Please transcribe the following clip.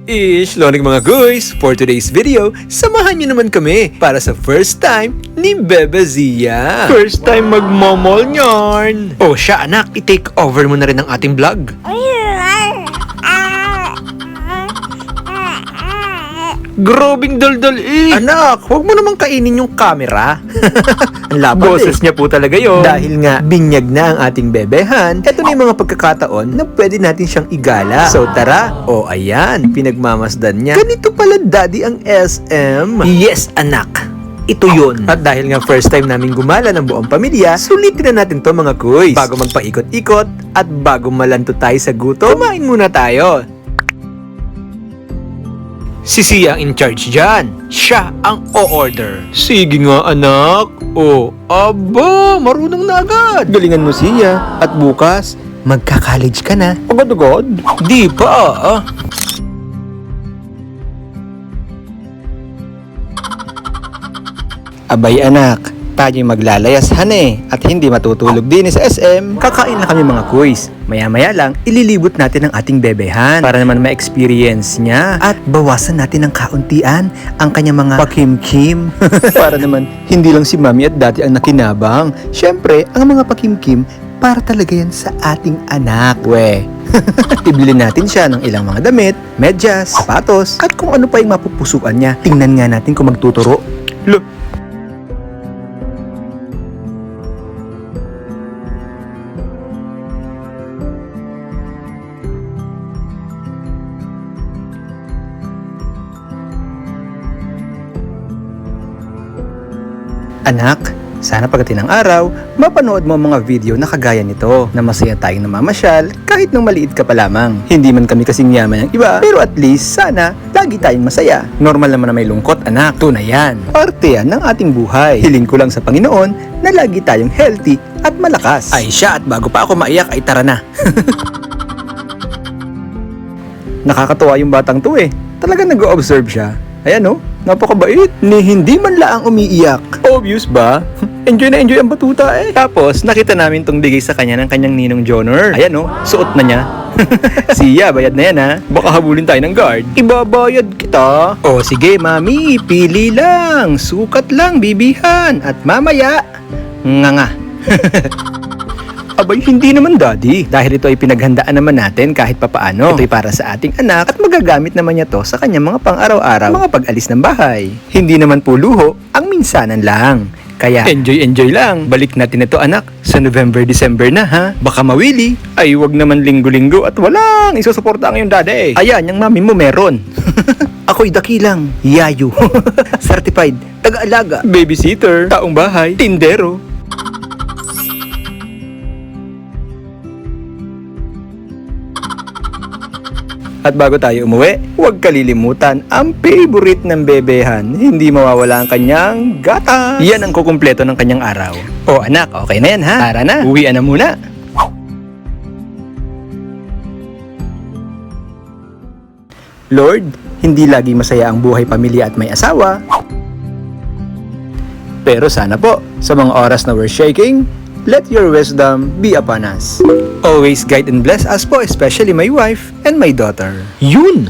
Ish, lonig mga guys! For today's video, samahan nyo naman kami para sa first time ni Bebe Zia. First time magmamall yarn! Oh siya anak, i-take over mo na rin ang ating vlog. Grobing daldal eh! Anak, huwag mo namang kainin yung camera. Ang laban boses niya po talaga yon. Dahil nga, binyag na ang ating bebehan, eto na yung mga pagkakataon na pwede natin siyang igala. So tara, ayan, pinagmamasdan niya. Ganito pala daddy ang SM. Yes, anak. Ito yun. At dahil nga first time namin gumala ng buong pamilya, sulitin na natin to mga kuys. Bago magpaikot-ikot at bago malanto tayo sa gutom, kumain muna tayo. Si Sia ang in charge dyan. Siya ang o-order. Sige nga anak. Aba, marunong na agad. Galingan mo Sia. At bukas, magka-college ka na. Agad-agad? Di pa Abay anak, tayo maglalayas at hindi matutulog din sa SM. Kakain na kami mga kuys. Maya-maya lang, ililibot natin ang ating bebehan para naman ma-experience niya at bawasan natin ng kauntian ang kanyang mga pakimkim. Para naman, hindi lang si mami at dati ang nakinabang. Siyempre, ang mga pakimkim, para talaga yan sa ating anak. Ibili natin siya ng ilang mga damit, medyas, sapatos, at kung ano pa yung mapupusuan niya. Tingnan nga natin kung magtuturo. Look! Anak, sana pagdating ng araw, mapanood mo ang mga video na kagaya nito na masaya tayong namamasyal kahit nung maliit ka pa lamang. Hindi man kami kasing yaman ng iba, pero at least sana lagi tayong masaya. Normal naman na may lungkot anak, tunay yan. Parte yan ng ating buhay. Hiling ko lang sa Panginoon na lagi tayong healthy at malakas. Ay siya, at bago pa ako maiyak ay tara na. Nakakatuwa yung batang to Talagang nag-o-observe siya. Ayan napakabait. Ni hindi man laang umiiyak. Obvious ba? Enjoy na enjoy ang batuta Tapos, nakita namin tong bigay sa kanya ng kanyang ninong Jonor. Ayan suot na niya. Siya, bayad na yan Baka habulin tayo ng guard. Ibabayad kita. Sige mami, pili lang. Sukat lang, bibihan. At mamaya, nga. Abay, hindi naman daddy. Dahil ito ay pinaghandaan naman natin kahit papaano. Ito'y para sa ating anak at magagamit naman niya to sa kanyang mga pang-araw-araw, mga pag-alis ng bahay. Hindi naman po luho, ang minsanan lang. Kaya, enjoy lang. Balik natin ito anak, sa November, December na Baka mawili. Ay, wag naman linggo-linggo at walang isusuporta ang iyong daddy. Ayan, yung mami mo meron. Ako'y dakilang, yayo. Certified, taga-alaga, babysitter, taong bahay, tindero. At bago tayo umuwi, huwag kalilimutan ang favorite ng bebehan. Hindi mawawala ang kanyang gatas. Yan ang kukumpleto ng kanyang araw. Anak, okay na yan Tara na, uwian na muna. Lord, hindi lagi masaya ang buhay pamilya at may asawa. Pero sana po, sa mga oras na we're shaking, let your wisdom be upon us. Always guide and bless us po, especially my wife and my daughter. Yun!